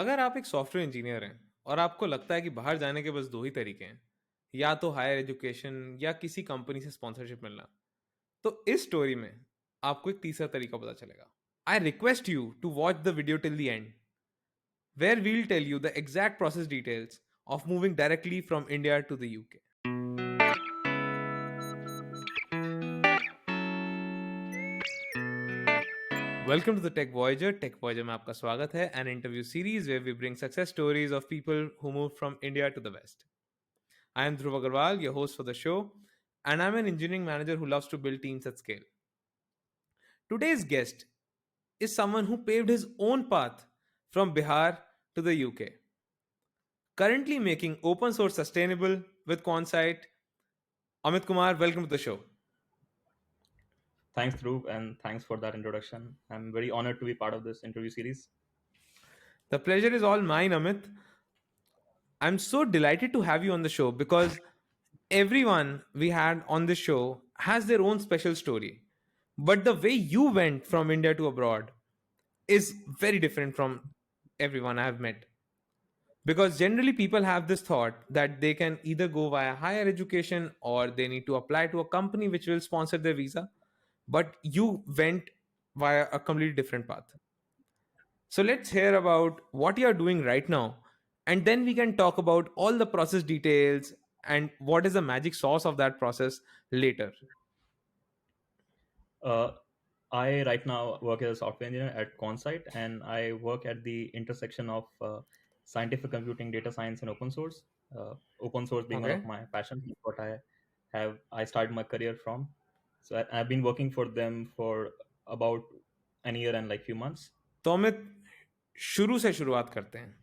अगर आप एक सॉफ्टवेयर इंजीनियर हैं और आपको लगता है कि बाहर जाने के बस दो ही तरीके हैं, या तो हायर एजुकेशन या किसी कंपनी से स्पॉन्सरशिप मिलना, तो इस स्टोरी में आपको एक तीसरा तरीका पता चलेगा. I request you to watch the video till the end, where we'll tell you the exact process details of moving directly from India to the UK. Welcome to the Tech Voyager. Tech Voyager में आपका स्वागत है, an interview series where we bring success stories of people who moved from India to the West. I am Dhruv Agarwal, your host for the show, and I'm an engineering manager who loves to build teams at scale. Today's guest is someone who paved his own path from Bihar to the UK. Currently making open source sustainable with Quansight, Amit Kumar, welcome to the show. Thanks, Dhruv, and thanks for that introduction. I'm very honored to be part of this interview series. The pleasure is all mine, Amit. I'm so delighted to have you on the show because everyone we had on the show has their own special story. But the way you went from India to abroad is very different from everyone I've met. Because generally, people have this thought that they can either go via higher education or they need to apply to a company which will sponsor their visa. But you went via a completely different path. So let's hear about what you're doing right now. And then we can talk about all the process details and what is the magic sauce of that process later. Uh, I right now work as a software engineer at Quansight, and I work at the intersection of scientific computing, data science, and open source. Open source being one Okay. of my passions, what I started my career from. So I've been working for them for about an year and like few months. तो अमित शुरू से शुरुआत करते हैं.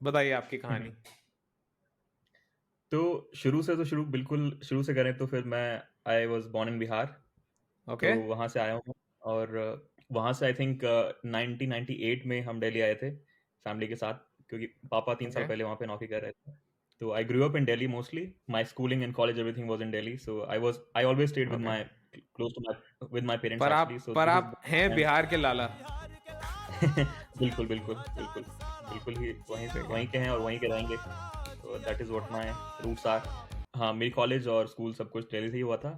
बताइए आपकी कहानी. तो शुरू बिल्कुल शुरू से करें तो फिर मैं I was born in Bihar. तो Okay. वहाँ से आया हूँ और वहाँ से आई थिंक 1998 में हम दिल्ली आए थे फैमिली के साथ, क्योंकि पापा 3 साल Okay. पहले वहाँ पे नौकरी कर रहे थे. तो I grew up in Delhi mostly. My schooling and college everything was in Delhi. So I always stayed Okay. With my parents पर एक्चुअली. सो पर दिस आप हैं इज बिहार के लाला. बिल्कुल बिल्कुल बिल्कुल बिल्कुल ही ठीक है. वहीं के हैं और वहीं के रहेंगे. तो that is what my roots are. हाँ, मेरी कॉलेज और स्कूल सब कुछ दिल्ली से ही हुआ था.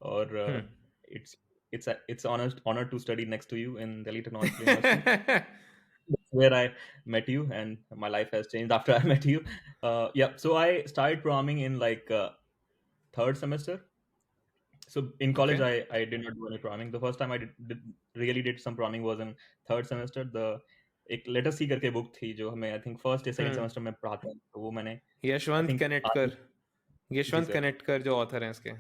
और it's it's honor to study next to you in Delhi Technological University. That's where I met you, and my life has changed after I met you. Yeah, so I started programming in like third semester. So in college, Okay. I did not do any programming. The first time I really did some programming was in third semester. एक letter सी करके book थी जो हमें I think first या second semester में पढ़ाते हैं. तो वो मैंने आई यशवंत थिंक कनेक्टकर. जी यशवंत सर. कनेक्टकर जो ऑथर हैं इसके.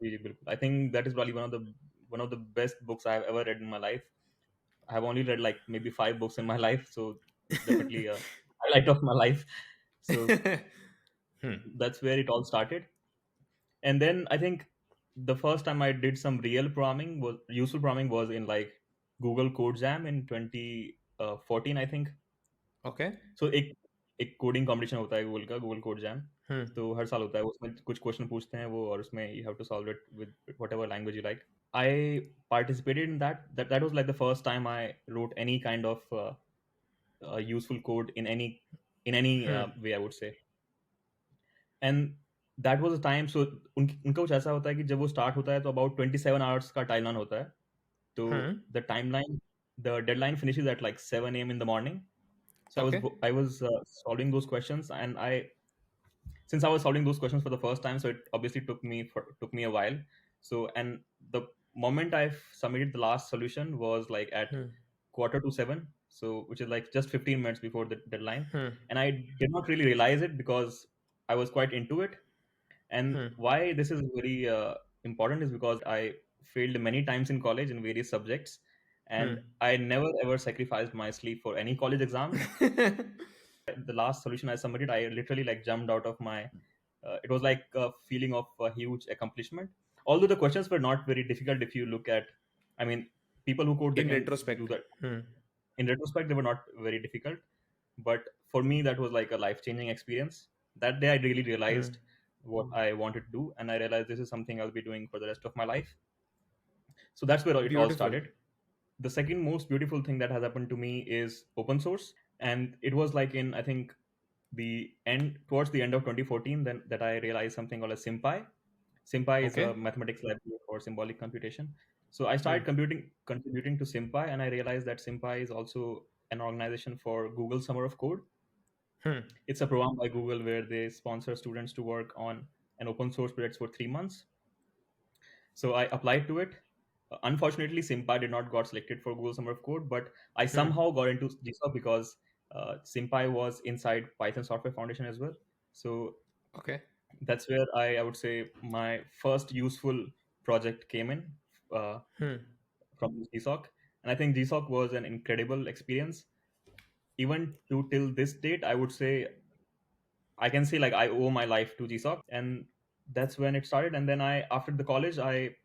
जी बिल्कुल. I think that is probably one of the best books I have ever read in my life. I have only read like maybe 5 books in my life, so definitely a highlight of my life. So that's where it all started. And then I think the first time I did some real programming was useful programming was in like Google Code Jam in 2014 I think. Okay. So एक coding competition होता है Google का, Google code jam. तो हर साल होता है. उसमें कुछ क्वेश्चन पूछते हैं वो, और उसमें you have to solve it with whatever language you like. I participated in that. That was like the first time I wrote any kind of useful code in any way, I would say. And that was a time. So उनका कुछ ऐसा होता है कि जब वो start होता है तो about 27 hours का टाइमलाइन होता है. तो the deadline finishes at like 7 a.m. in the morning. So Okay. I was solving those questions, and since I was solving those questions for the first time, so it obviously took me a while. So, and the moment I submitted the last solution was like at 6:45, so which is like just 15 minutes before the deadline. And I did not really realize it because I was quite into it. And why this is very important is because I failed many times in college in various subjects, and I never ever sacrificed my sleep for any college exam. The last solution I submitted, I literally like jumped out of my. It was like a feeling of a huge accomplishment. Although the questions were not very difficult, if you look at, I mean, people who code, they In can retrospect. do that. In retrospect, they were not very difficult, but for me, that was like a life-changing experience. That day, I really realized what I wanted to do, and I realized this is something I'll be doing for the rest of my life. So that's where it all Beautiful. started. The second most beautiful thing that has happened to me is open source. And it was like in, I think, the end towards the end of 2014, then that I realized something called a SymPy. SymPy is a Okay. mathematics library for symbolic computation. So I started Hmm. contributing to SymPy, and I realized that SymPy is also an organization for Google Summer of Code. Hmm. It's a program by Google where they sponsor students to work on an open source project for 3 months. So I applied to it. Unfortunately, SymPy did not got selected for Google Summer of Code, but I Hmm. somehow got into GSOC because SymPy was inside Python Software Foundation as well. So Okay. that's where I would say my first useful project came in uh, Hmm. from GSOC. And I think GSOC was an incredible experience. Even to till this date, I would say I can say like I owe my life to GSOC. And that's when it started. And then after the college, I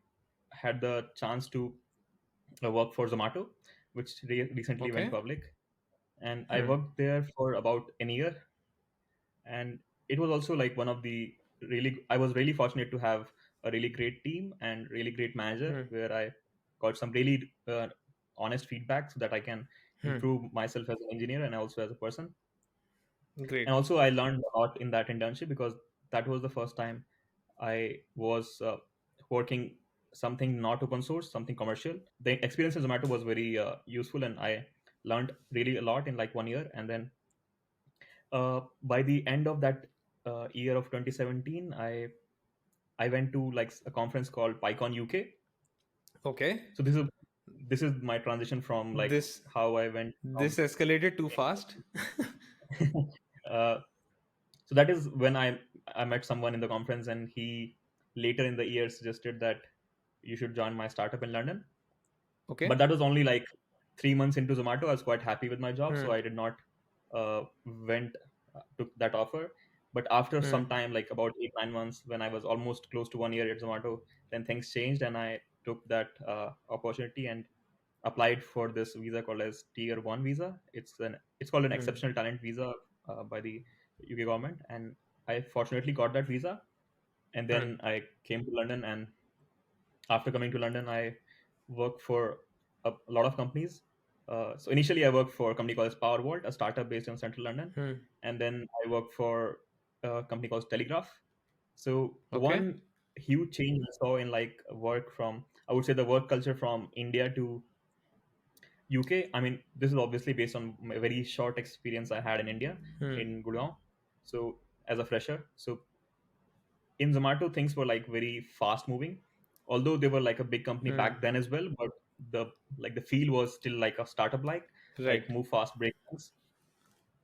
had the chance to work for Zomato, which recently went Okay. public. And I Hmm. worked there for about a year. And it was also like one of the I was really fortunate to have a really great team and really great manager Hmm. where I got some really honest feedback so that I can Hmm. improve myself as an engineer and also as a person. And Great. also I learned a lot in that internship because that was the first time I was working something not open source, something commercial. The experience in Zomato was very useful, and I learned really a lot in like 1 year. And then by the end of that year of 2017, I went to like a conference called PyCon UK. Okay. So this is my transition from like This how I went this from escalated too fast. uh, so that is when I met someone in the conference, and he later in the year suggested that you should join my startup in London. But Okay. that was only like 3 months into Zomato. I was quite happy with my job, so Hmm. I did not went took that offer. But after some Hmm. time, like about 8 9 months, when I was almost close to 1 year at Zomato, then things changed, and I took that opportunity and applied for this visa called as Tier One visa. It's called an Hmm. exceptional talent visa by the UK government, and I fortunately got that visa. And Hmm. then I came to London, and after coming to London, I worked for a lot of companies. So initially, I worked for a company called PowerVault, a startup based in central London, Hmm. and then I worked for a company called Telegraph. So Okay. one huge change I saw in like work from, I would say, the work culture from India to UK. I mean, this is obviously based on my very short experience I had in India Hmm. in Gurgaon. So as a fresher, so in Zomato, things were like very fast moving, although they were like a big company Hmm. back then as well. But the feel was still like a startup, like Right. move fast, break things,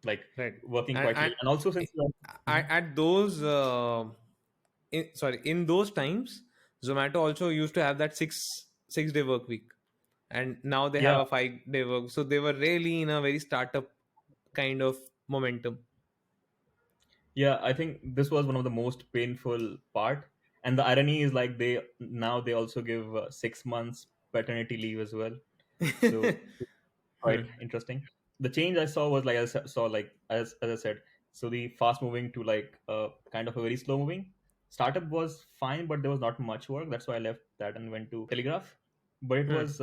like Right. working And quietly. And also since you at, Mhm. at those in those times, Zomato also used to have that six day work week, and now they have Yeah, a 5 day work. So they were really in a very startup kind of momentum. yeah, I think this was one of the most painful part. And the irony is like they also give 6 months paternity leave as well. So quite Hmm. interesting. The change I saw was like saw like as I said. So the fast moving to like kind of a very slow moving startup was fine, but there was not much work. That's why I left that and went to Telegraph. But it Hmm. was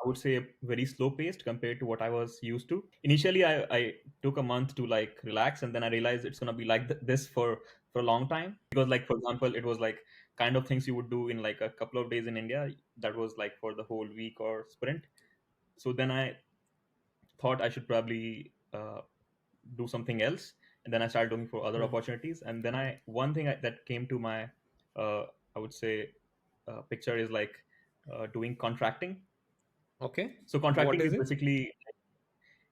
I would say very slow paced compared to what I was used to. Initially, I took a month to like relax, and then I realized it's gonna be like this for a long time because like for example, it was like kind of things you would do in like a couple of days in India. That was like for the whole week or sprint. So then I thought I should probably do something else, and then I started looking for other Hmm. opportunities. And then one thing that came to my I would say picture is like doing contracting. Okay. So What contracting is is it? basically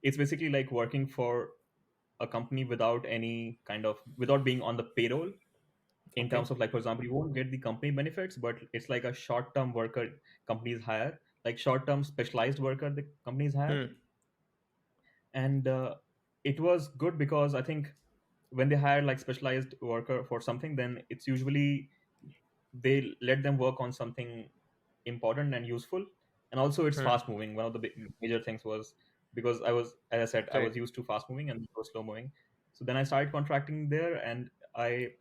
it's basically like working for a company without any kind of without being on the payroll, in terms Okay. of like for example you won't get the company benefits, but it's like a short term worker companies hire, like short term specialized worker the companies hire. Hmm. And it was good because I think when they hire like specialized worker for something, then it's usually they let them work on something important and useful. And also it's Hmm. fast moving. One of the major things was because I was, as I said, I was Right. used to fast moving and it was slow moving. So then I started contracting there, and I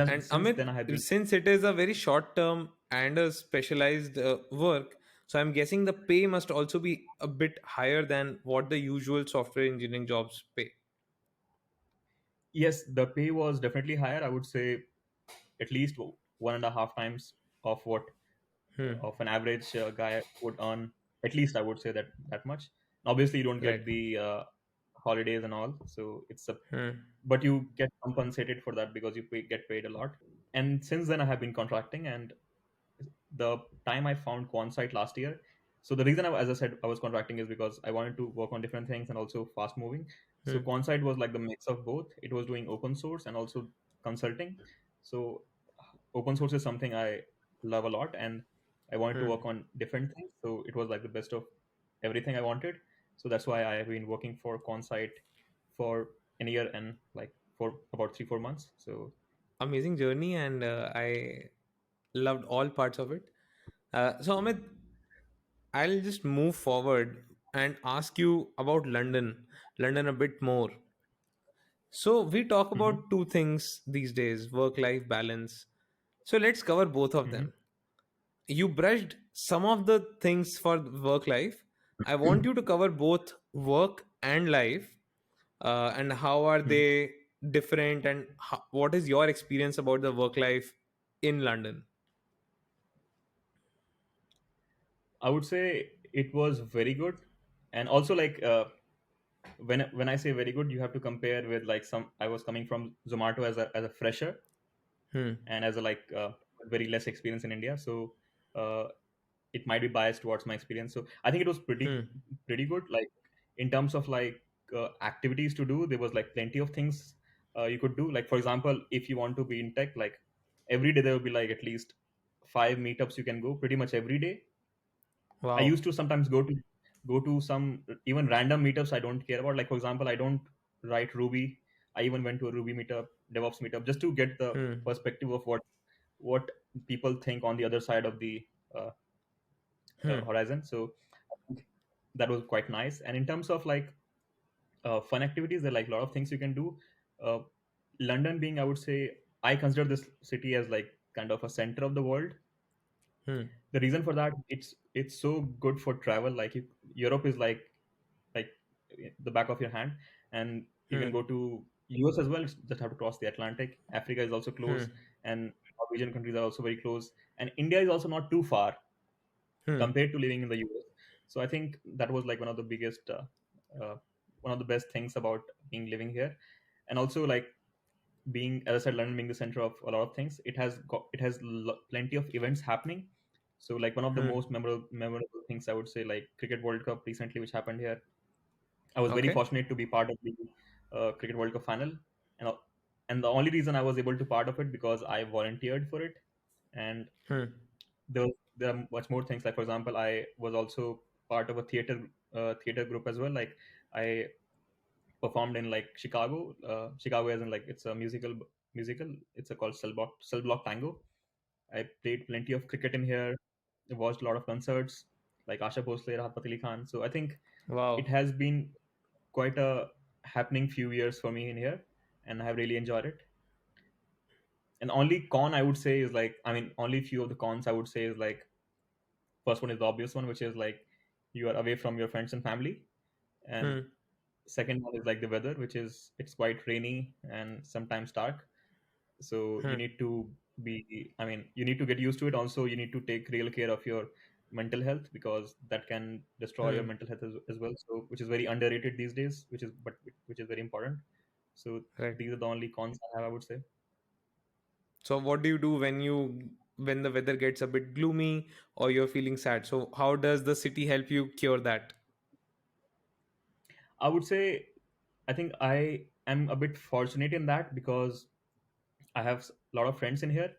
And since Amit, then I have been. since it is a very short term and a specialized work, So I'm guessing the pay must also be a bit higher than what the usual software engineering jobs pay. Yes, the pay was definitely higher. I would say at least one and a half times of what Hmm. of an average guy would earn. At least I would say that much. Obviously, you don't Right. get the holidays and all, so it's a Hmm. but you get compensated for that because get paid a lot. And since then, I have been contracting, and the time I found Quansight last year. So the reason, as I said, I was contracting is because I wanted to work on different things and also fast moving. So Hmm. Quansight was like the mix of both. It was doing open source and also consulting. So open source is something I love a lot, and I wanted to Hmm. work on different things. So it was like the best of everything I wanted. So that's why I have been working for Quansight for a year and like for about 3 4 months. So Amazing journey, and I loved all parts of it. So Amit, I'll just move forward and ask you about London a bit more. So we talk mhm, about two things these days: work-life balance. So let's cover both of mhm. them. You brushed some of the things for work life. I want you to cover both work and life, and how are Mhm. they different, and what is your experience about the work life in London? I would say it was very good, and also like when I say very good, you have to compare with like some. I was coming from Zomato as a fresher Hmm. and as a like very less experience in India, so uh, it might be biased towards my experience. So I think it was Hmm. pretty good. Like in terms of like activities to do, there was like plenty of things you could do. Like for example, if you want to be in tech, like every day there will be like at least 5 meetups you can go pretty much every day. I Wow. used to sometimes go to some even random meetups I don't care about. Like for example, I don't write Ruby. I even went to a Ruby meetup, DevOps meetup, just to get the Hmm. perspective of what people think on the other side of the uh, Hmm. horizon. So I think that was quite nice. And in terms of like fun activities, there are like a lot of things you can do. Uh, London being, I would say, I consider this city as like kind of a center of the world. Hmm. The reason for that, it's so good for travel. Like Europe is like the back of your hand, and you can Hmm. go to US as well. Just have to cross the Atlantic. Africa is also Hmm. close, and Norwegian countries are also very close, and India is also not too far Hmm. compared to living in the US. So I think that was like one of the biggest uh, one of the best things about being living here. And also like being, as I said, London being the center of a lot of things, it has plenty of events happening. So like one of the Hmm. most memorable things, I would say, like Cricket World Cup recently which happened here. I was very Okay. fortunate to be part of the Cricket World Cup final, and the only reason I was able to part of it because I volunteered for it. And Hmm. there are much more things. Like for example, I was also part of a theater group as well. Like I performed in like Chicago. Chicago, as in like it's a musical. It's a called Cell Block Tango. I played plenty of cricket in here. I watched a lot of concerts like Asha Bhosle, Rahat Fateh Ali Khan. So I think it Wow. has been quite a happening few years for me in here, and I have really enjoyed it. And only con I would say is like, I mean, only few of the cons I would say is like, first one is the obvious one, which is like you are away from your friends and family, and Hmm. second one is like the weather, which is it's quite rainy and sometimes dark. So you Hmm. need to be, I mean, you need to get used to it. Also, you need to take real care of your mental health because that can destroy your Hmm. mental health as well. So which is very underrated these days, which is very important. So Right. these are the only cons I have, I would say. So what do you do when the weather gets a bit gloomy or you're feeling sad? So how does the city help you cure that? I would say I think I am a bit fortunate in that because I have a lot of friends in here.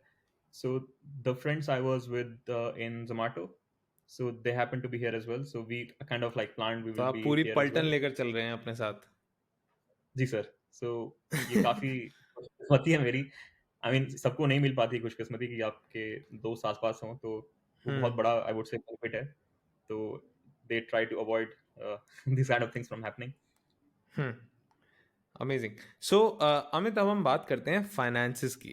So the friends I was with in Zomato, so they happen to be here as well. So we kind of like planned we तो will आप be पूरी here as पलटन well. लेकर चल रहे हैं अपने साथ. जी सर. So ये काफी खुशकिस्मती है मेरी. आई मीन सबको नहीं मिल पाती खुशकिस्मती कि आपके दोस्त आसपास हों, तो वो बहुत Hmm. बड़ा आई वुड से बेनिफिट है. तो they try to avoid these kind of things from happening. Hmm. Amazing. So Amit, अब हम बात करते हैं फाइनेंसिस की.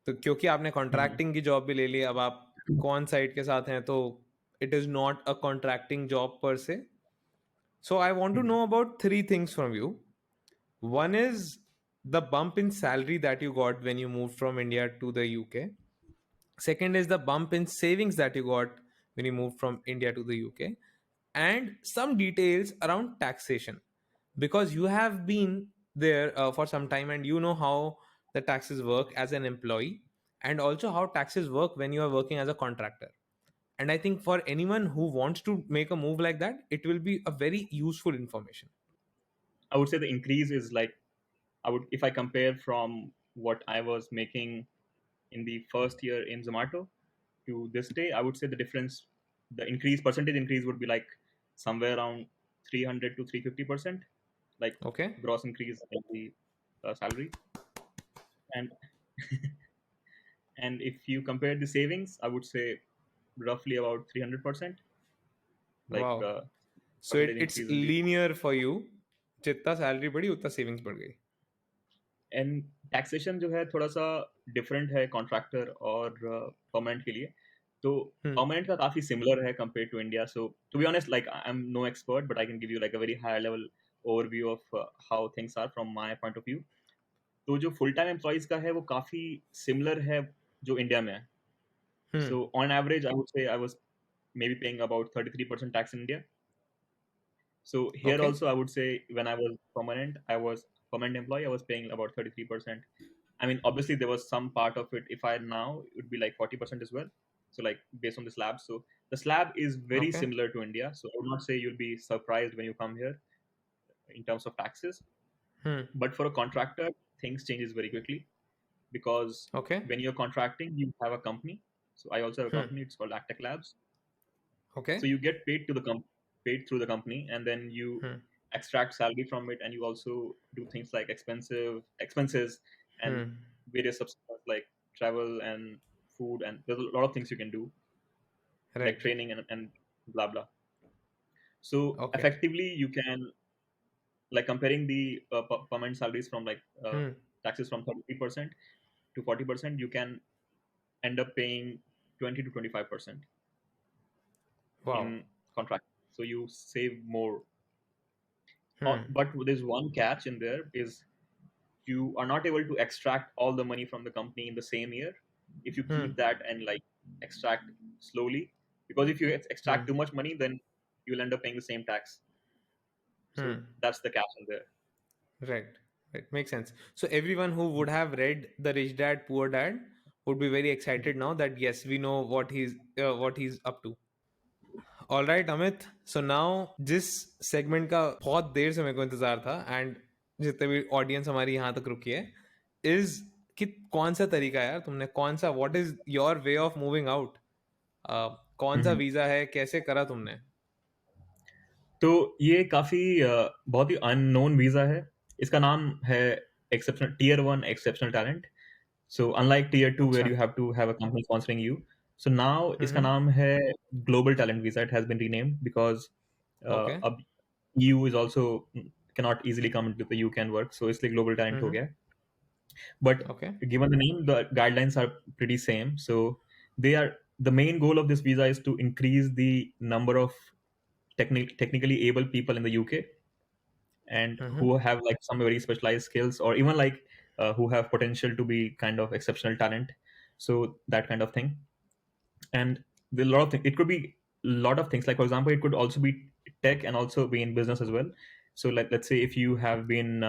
तो क्योंकि आपने हम्म. कॉन्ट्रैक्टिंग की जॉब भी ले ली, अब आप कौन साइड के साथ हैं, तो it is not a contracting job per se. So I want to Mhm. know about three things from you. One is the bump in salary that you got when you moved from India to the UK. Second is the bump in savings that you got when you moved from India to the UK. And some details around taxation, because you have been there for some time and you know how the taxes work as an employee, and also how taxes work when you are working as a contractor. And I think for anyone who wants to make a move like that, it will be a very useful information. I would say the increase is like, I would, if I compare from what I was making in the first year in Zomato to this day, I would say the difference, the increase, percentage increase would be like somewhere around 300 to 350%, like Okay. gross increase in the salary. And and if you compare the savings, I would say roughly about 300%, like Wow. So percentage it's increase in the. linear for you. जितना salary बढ़ी उतना savings बढ़ गई. And taxation जो है थोड़ा सा different है कॉन्ट्रैक्टर और परमानेंट के लिए. तो Hmm. परमानेंट का काफी सिमिलर है compare to India. So to be honest, like I am no expert, but I can give you like a very high level overview of how things are from my point of view. तो जो full time employees का है वो काफी similar है जो India में है. Hmm. So on average I would say I was maybe paying about 33% tax in India. So here Okay. also, I would say when I was permanent employee, I was paying about 33%. I mean, obviously there was some part of it. If I now, it would be like 40% as well. So like based on the slab. So the slab is very Okay. similar to India. So I would not say you'll be surprised when you come here in terms of taxes. Hmm. But for a contractor, things changes very quickly because Okay. when you're contracting, you have a company. So I also have a Hmm. company. It's called Actec Labs. So Okay. you get paid paid through the company, and then you Hmm. extract salary from it, and you also do things like expenses and Hmm. various subsidies like travel and food, and there's a lot of things you can do like Right. training and blah blah. So Okay. effectively, you can, like, comparing the permanent salaries from like Hmm. taxes from 33% to 40%, you can end up paying 20 to 25% Wow. in contract. So you save more. Hmm. But there's one catch in there is you are not able to extract all the money from the company in the same year if you Hmm. keep that and like extract slowly, because if you Hmm. extract too much money, then you'll end up paying the same tax. So Hmm. that's the catch in there. Right. Right. Makes sense. So everyone who would have read The Rich Dad Poor Dad would be very excited now that yes, we know what he's up to. All right, Amit. So now जिस segment का बहुत देर से मेरे को इंतजार था and जितने भी audience हमारी यहाँ तक रुकी है is कि कौन सा तरीका है यार तुमने कौन सा what is your way of moving out. कौन सा हम्म. वीजा है कैसे करा तुमने. तो ये काफी बहुत ही अननोन वीजा है. इसका नाम है exceptional tier one exceptional talent. So unlike tier two where अच्छा. You have to have a company sponsoring you, so now इसका हम्म. नाम है global talent visa. It has been renamed because okay. अब EU is also cannot easily come into the UK and work, so इसलिए global talent हो हम्म. गया. But okay. given the name, the guidelines are pretty same. So they are, the main goal of this visa is to increase the number of technically able people in the UK, and hmm. who have like some very specialized skills, or even like who have potential to be kind of exceptional talent. So that kind of thing. And there are a lot of things. It could be a lot of things. Like for example, it could also be tech and also be in business as well. So like, let's say if you have been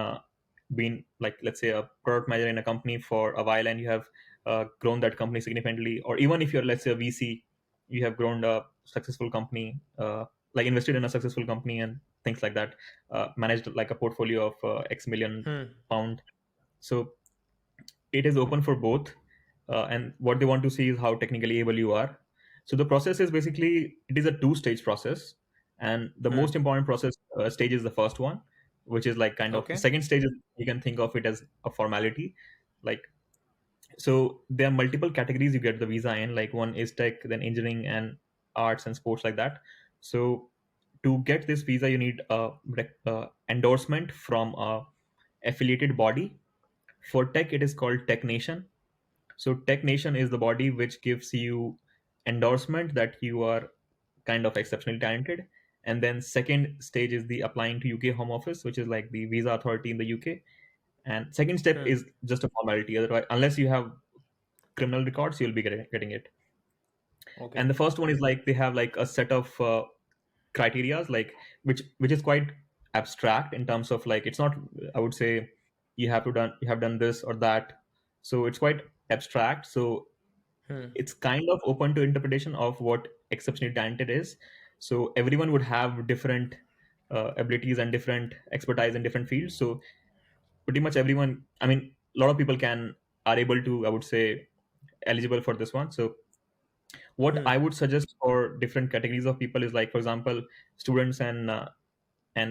like, let's say, a product manager in a company for a while, and you have grown that company significantly, or even if you're, let's say, a VC, you have grown a successful company, like invested in a successful company and things like that, managed like a portfolio of X million hmm. pound. So it is open for both, and what they want to see is how technically able you are. So the process is basically, it is a two-stage process, and the hmm. most important process stage is the first one, which is like kind of the okay. second stage is, you can think of it as a formality. Like, so there are multiple categories you get the visa in, like one is tech, then engineering and arts and sports, like that. So to get this visa, you need a endorsement from a affiliated body. For tech, it is called Tech Nation. So Tech Nation is the body which gives you endorsement that you are kind of exceptionally talented. And then second stage is the applying to UK Home Office, which is like the visa authority in the UK. And second step Hmm. is just a formality. Otherwise, unless you have criminal records, you'll be getting it. And Okay. the first one is like they have like a set of criterias, like which is quite abstract in terms of like it's not, I would say, you have done this or that. So it's quite abstract. So Hmm. it's kind of open to interpretation of what exceptionally talented is. So everyone would have different abilities and different expertise in different fields. So pretty much everyone, I mean, a lot of people can are able to, I would say, eligible for this one. So what Hmm. I would suggest for different categories of people is like, for example, students and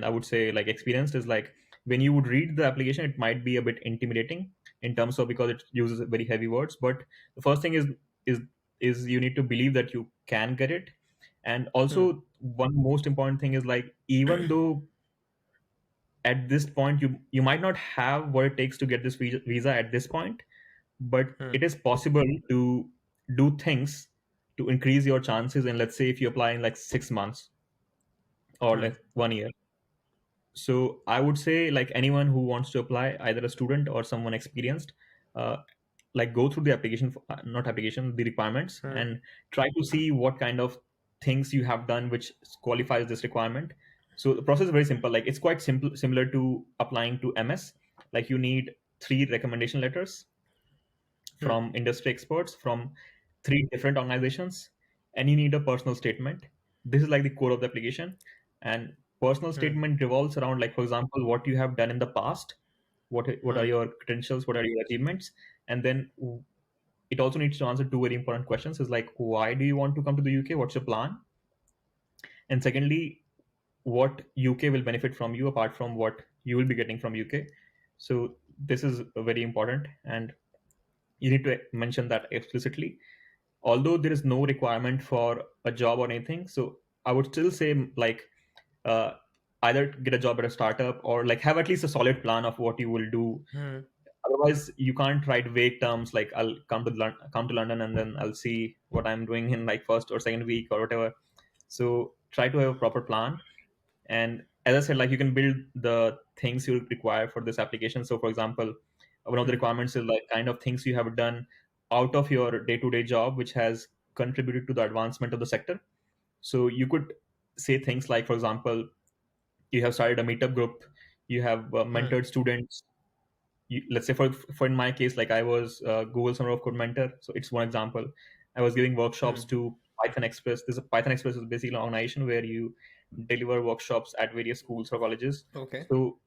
I would say like experienced is like when you would read the application, it might be a bit intimidating in terms of because it uses very heavy words. But the first thing is is you need to believe that you can get it. And Hmm. also one most important thing is like even though at this point you might not have what it takes to get this visa at this point, but Hmm. it is possible to do things to increase your chances. And let's say if you apply in like 6 months or Hmm. like 1 year. So I would say like anyone who wants to apply, either a student or someone experienced, uh, like go through the application, not application, the requirements, Hmm. and try to see what kind of things you have done which qualifies this requirement. So the process is very simple. Like it's quite simple, similar to applying to MS. Like you need three recommendation letters Hmm. from industry experts from three different organizations, and you need a personal statement. This is like the core of the application. And personal Hmm. statement revolves around, like, for example, what you have done in the past, what are Hmm. your credentials, what are your achievements. And then it also needs to answer two very important questions, is like, why do you want to come to the UK, what's your plan, and secondly, what UK will benefit from you apart from what you will be getting from UK. So this is very important, and you need to mention that explicitly. Although there is no requirement for a job or anything, so I would still say like uh, either get a job at a startup or like have at least a solid plan of what you will do. Hmm. Otherwise you can't write vague terms like I'll come to London and then I'll see what I'm doing in like first or second week or whatever. So try to have a proper plan. And as I said, like you can build the things you require for this application. So for example, one of the Hmm. requirements is like kind of things you have done out of your day-to-day job which has contributed to the advancement of the sector. So you could say things like, for example, you have started a meetup group, you have Hmm. mentored students. Let's say for in my case, like I was Google Summer of Code mentor, so it's one example. I was giving workshops Hmm. to Python Express. This is Python Express is basically an organization where you deliver workshops at various schools or colleges. Okay. So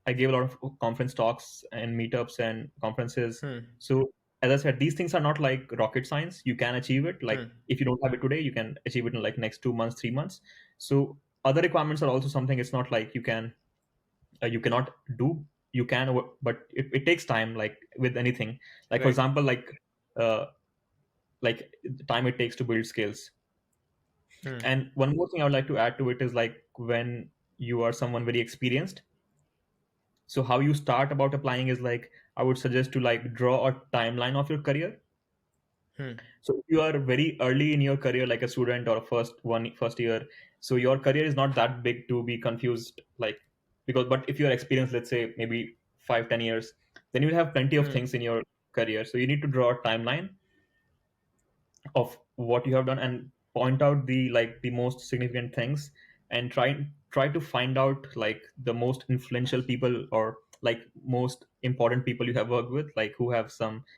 I gave a lot of conference talks and meetups and conferences. Hmm. So as I said, these things are not like rocket science. You can achieve it. Like Hmm. if you don't have it today, you can achieve it in like next 2 months, 3 months. So other requirements are also something. It's not like you cannot do. You can, but it takes time. Like with anything, like for Right. example, uh, like the time it takes to build skills. Hmm. And one more thing I would like to add to it is like when you are someone very experienced, so how you start about applying is like I would suggest to like draw a timeline of your career. Hmm. So if you are very early in your career, like a student or first year, so your career is not that big to be confused, like because but if you're experienced, let's say maybe 5-10 years, then you have plenty of Hmm. things in your career. So you need to draw a timeline of what you have done and point out the like the most significant things, and try to find out like the most influential people or like most important people you have worked with, like who are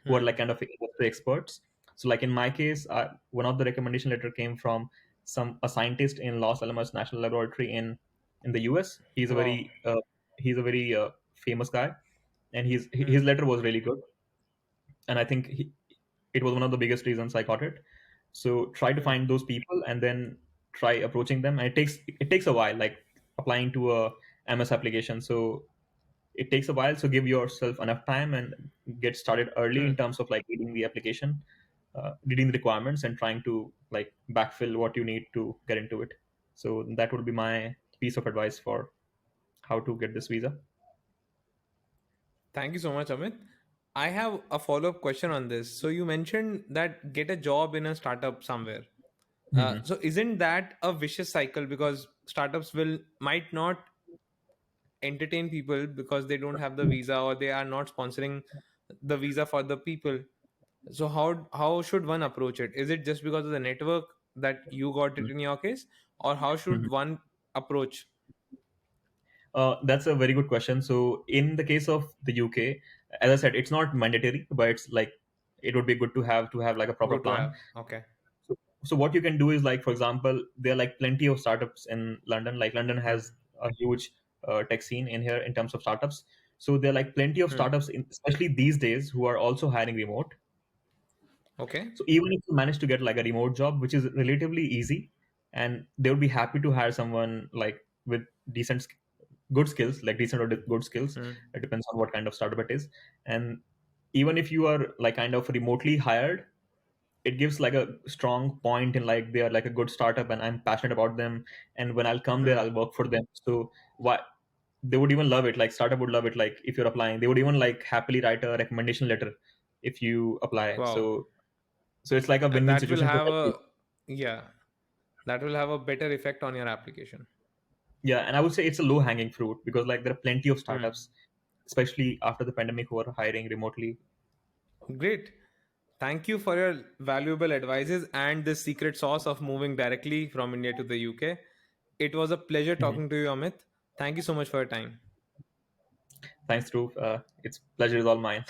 Hmm. like kind of industry experts. So like in my case, one of the recommendation letter came from a scientist in Los Alamos National Laboratory in the US. Wow. He's a very famous guy, and Hmm. his letter was really good. And I think it was one of the biggest reasons I got it. So try to Hmm. find those people and then try approaching them. And it takes a while, like applying to a MS application. So it takes a while. So give yourself enough time and get started early Hmm. in terms of like reading the application, reading the requirements, and trying to like backfill what you need to get into it. So that would be my piece of advice for how to get this visa. Thank you so much, Amit. I have a follow up question on this. So, you mentioned that get a job in a startup somewhere. Hmm. So isn't that a vicious cycle, because startups will might not entertain people because they don't have the visa, or they are not sponsoring the visa for the people. So how should one approach it? Is it just because of the network that you got it in your case, or how should one approach? That's a very good question. So, in the case of the UK, as I said, it's not mandatory, but it's like it would be good to have like a proper Good to plan. have. Okay. So, so what you can do is like, for example, there are like plenty of startups in London. Like London Hmm. has a huge tech scene in here in terms of startups. So there are like plenty of Hmm. startups, especially these days, who are also hiring remote. Okay. So even if you manage to get like a remote job, which is relatively easy, and they would be happy to hire someone like with decent, good skills, like decent or good skills. Hmm. It depends on what kind of startup it is. And even if you are like kind of remotely hired, it gives like a strong point in like they are like a good startup and I'm passionate about them. And when I'll come there, Hmm. I'll work for them. So why they would even love it. Like startup would love it. Like if you're applying, they would even like happily write a recommendation letter if you apply. Wow. So it's like a And win-win that will situation for have everybody. a, yeah, that will have a better effect on your application. Yeah, and I would say it's a low-hanging fruit because like there are plenty of Hmm. startups, especially after the pandemic, who are hiring remotely. Great. Thank you for your valuable advices and the secret sauce of moving directly from India to the UK. It was a pleasure Mhm. talking to you, Amit. Thank you so much for your time. Thanks, Dhruv. It's pleasure is all mine.